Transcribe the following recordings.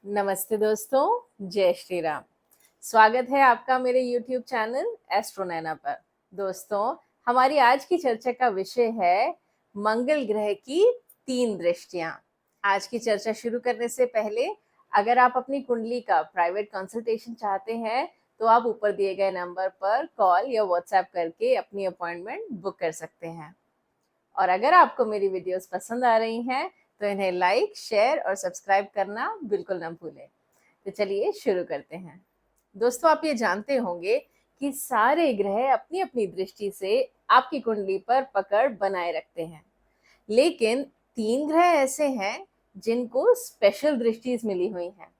नमस्ते दोस्तों, जय श्री राम। स्वागत है आपका मेरे YouTube चैनल एस्ट्रो नैना पर। दोस्तों, हमारी आज की चर्चा का विषय है मंगल ग्रह की 3 दृष्टियां। आज की चर्चा शुरू करने से पहले अगर आप अपनी कुंडली का प्राइवेट कंसल्टेशन चाहते हैं तो आप ऊपर दिए गए नंबर पर कॉल या व्हाट्सएप करके अपनी अपॉइंटमेंट बुक कर सकते हैं। और अगर आपको मेरी वीडियोस पसंद आ रही हैं तो इन्हें लाइक, शेयर और सब्सक्राइब करना बिल्कुल ना भूलें। तो चलिए शुरू करते हैं। दोस्तों, आप ये जानते होंगे कि सारे ग्रह अपनी अपनी दृष्टि से आपकी कुंडली पर पकड़ बनाए रखते हैं, लेकिन 3 ग्रह ऐसे हैं जिनको स्पेशल दृष्टि मिली हुई हैं।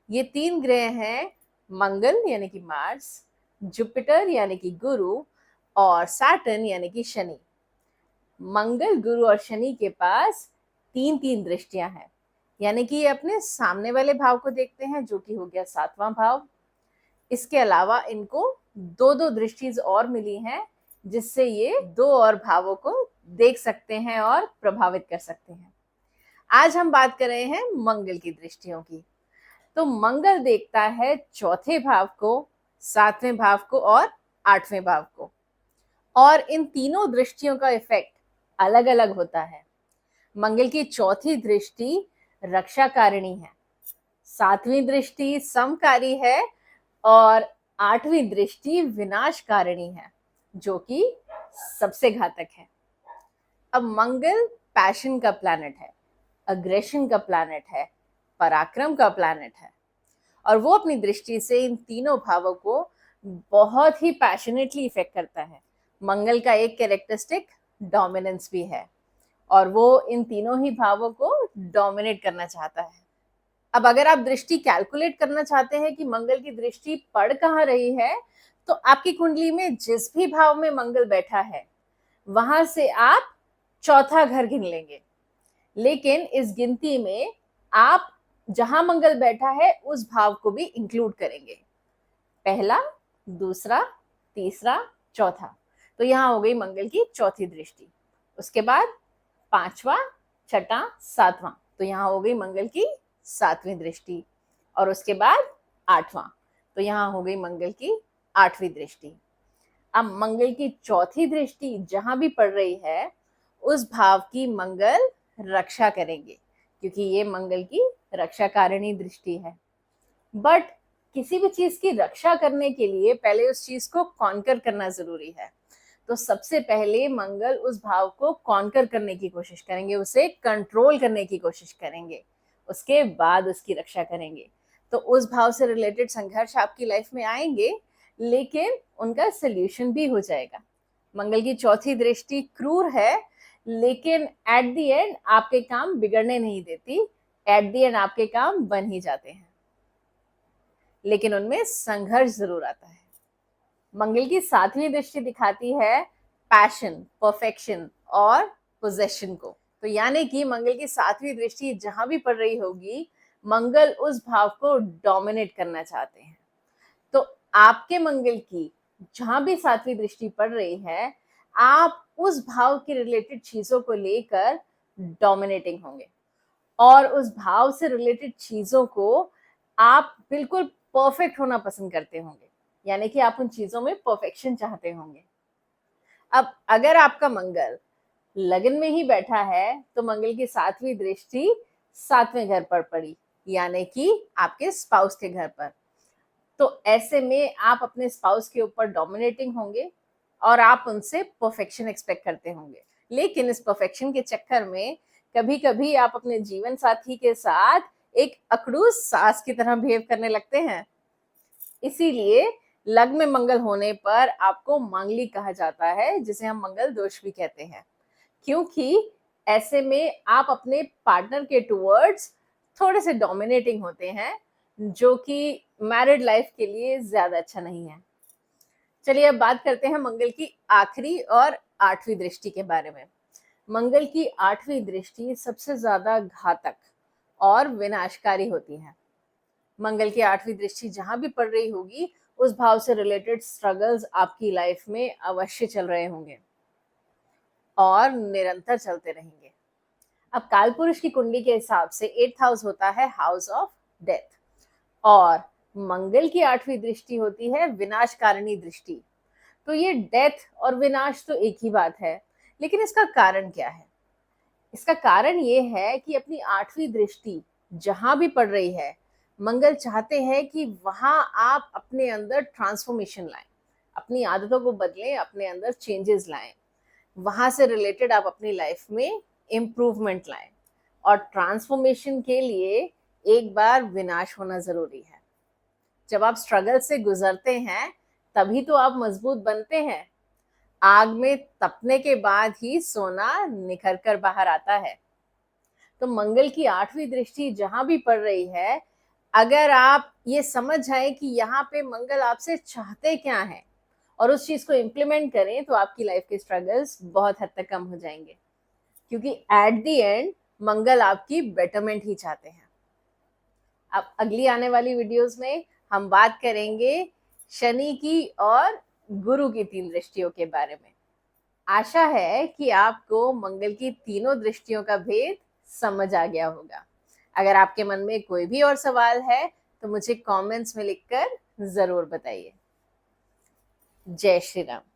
ये 3 ग्रह हैं मंगल यानी कि मार्स, जुपिटर यानी कि गुरु और सैटर्न यानी कि शनि। मंगल, गुरु और शनि के पास 3-3 दृष्टियां हैं, यानी कि ये अपने सामने वाले भाव को देखते हैं, जो कि हो गया 7वां भाव। इसके अलावा इनको 2-2 दृष्टि और मिली हैं, जिससे ये 2 और भावों को देख सकते हैं और प्रभावित कर सकते हैं। आज हम बात कर रहे हैं मंगल की दृष्टियों की। तो मंगल देखता है चौथे भाव को, 7वें भाव को और 8वें भाव को, और इन तीनों दृष्टियों का इफेक्ट अलग अलग होता है। मंगल की चौथी दृष्टि रक्षाकारिणी है, 7वीं दृष्टि समकारी है और 8वीं दृष्टि विनाशकारिणी है, जो कि सबसे घातक है। अब मंगल पैशन का प्लैनेट है, अग्रेशन का प्लैनेट है, पराक्रम का प्लैनेट है, और वो अपनी दृष्टि से इन तीनों भावों को बहुत ही पैशनेटली इफेक्ट करता है। मंगल का एक कैरेक्टरिस्टिक डोमिनेंस भी है, और वो इन तीनों ही भावों को डोमिनेट करना चाहता है। अब अगर आप दृष्टि कैलकुलेट करना चाहते हैं कि मंगल की दृष्टि पड़ कहाँ रही है, तो आपकी कुंडली में जिस भी भाव में मंगल बैठा है वहां से आप चौथा घर गिन लेंगे। लेकिन इस गिनती में आप जहां मंगल बैठा है उस भाव को भी इंक्लूड करेंगे, पहला, दूसरा, तीसरा, चौथा। तो यहां हो गई मंगल की चौथी दृष्टि। उसके बाद 5वां, छठा, 7वां, तो यहां हो गई मंगल की 7वीं दृष्टि। और उसके बाद 8वां, तो यहां हो गई मंगल की 8वीं दृष्टि। अब मंगल की चौथी दृष्टि जहां भी पड़ रही है उस भाव की मंगल रक्षा करेंगे, क्योंकि ये मंगल की रक्षाकारिणी दृष्टि है। बट किसी भी चीज की रक्षा करने के लिए पहले उस चीज को कॉन्कर करना जरूरी है। तो सबसे पहले मंगल उस भाव को कॉन्कर करने की कोशिश करेंगे, उसे कंट्रोल करने की कोशिश करेंगे, उसके बाद उसकी रक्षा करेंगे। तो उस भाव से रिलेटेड संघर्ष आपकी लाइफ में आएंगे, लेकिन उनका सोल्यूशन भी हो जाएगा। मंगल की चौथी दृष्टि क्रूर है, लेकिन एट द एंड आपके काम बिगड़ने नहीं देती, एट द एंड आपके काम बन ही जाते हैं, लेकिन उनमें संघर्ष जरूर आता है। मंगल की 7वीं दृष्टि दिखाती है पैशन, परफेक्शन और पोजेशन को। तो यानी कि मंगल की 7वीं दृष्टि जहां भी पड़ रही होगी, मंगल उस भाव को डोमिनेट करना चाहते हैं। तो आपके मंगल की जहां भी 7वीं दृष्टि पड़ रही है, आप उस भाव के रिलेटेड चीजों को लेकर डोमिनेटिंग होंगे, और उस भाव से रिलेटेड चीजों को आप बिल्कुल परफेक्ट होना पसंद करते होंगे, यानी कि आप उन चीजों में परफेक्शन चाहते होंगे। अब अगर आपका मंगल लगन में ही बैठा है तो मंगल की 7वीं दृष्टि 7वें घर पर पड़ी, यानी कि आपके स्पाउस के घर पर। तो ऐसे में आप अपने स्पाउस के ऊपर डोमिनेटिंग होंगे और आप उनसे परफेक्शन एक्सपेक्ट करते होंगे। लेकिन इस परफेक्शन के चक्कर में कभी कभी आप अपने जीवन साथी के साथ एक अकड़ूस सास की तरह बिहेव करने लगते हैं। इसीलिए लग्न में मंगल होने पर आपको मांगलिक कहा जाता है, जिसे हम मंगल दोष भी कहते हैं, क्योंकि ऐसे में आप अपने पार्टनर के टुवर्ड्स थोड़े से डोमिनेटिंग होते हैं, जो कि मैरिड लाइफ के लिए ज्यादा अच्छा नहीं है। चलिए अब बात करते हैं मंगल की आखिरी और 8वीं दृष्टि के बारे में। मंगल की 8वीं दृष्टि सबसे ज्यादा घातक और विनाशकारी होती है। मंगल की 8वीं दृष्टि जहां भी पड़ रही होगी, उस भाव से रिलेटेड स्ट्रगल्स आपकी लाइफ में अवश्य चल रहे होंगे और निरंतर चलते रहेंगे। अब काल पुरुष की कुंडली के हिसाब से 8th हाउस होता है हाउस ऑफ डेथ। और मंगल की 8वीं दृष्टि होती है विनाशकारिणी दृष्टि। तो ये डेथ और विनाश तो एक ही बात है, लेकिन इसका कारण क्या है? इसका कारण ये है कि अपनी 8वीं दृष्टि जहां भी पड़ रही है, मंगल चाहते हैं कि वहां आप अपने अंदर ट्रांसफॉर्मेशन लाएं, अपनी आदतों को बदलें, अपने अंदर चेंजेस लाएं, वहां से रिलेटेड आप अपनी लाइफ में इम्प्रूवमेंट लाएं। और ट्रांसफॉर्मेशन के लिए एक बार विनाश होना जरूरी है। जब आप स्ट्रगल से गुजरते हैं तभी तो आप मजबूत बनते हैं। आग में तपने के बाद ही सोना निखर कर बाहर आता है। तो मंगल की 8वीं दृष्टि जहां भी पड़ रही है, अगर आप ये समझ जाए कि यहाँ पे मंगल आपसे चाहते क्या है और उस चीज को इम्प्लीमेंट करें, तो आपकी लाइफ के स्ट्रगल्स बहुत हद तक कम हो जाएंगे। क्योंकि एट द एंड मंगल आपकी बेटरमेंट ही चाहते हैं। अब अगली आने वाली वीडियोस में हम बात करेंगे शनि की और गुरु की 3 दृष्टियों के बारे में। आशा है कि आपको मंगल की तीनों दृष्टियों का भेद समझ आ गया होगा। अगर आपके मन में कोई भी और सवाल है तो मुझे कमेंट्स में लिखकर जरूर बताइए। जय श्री राम।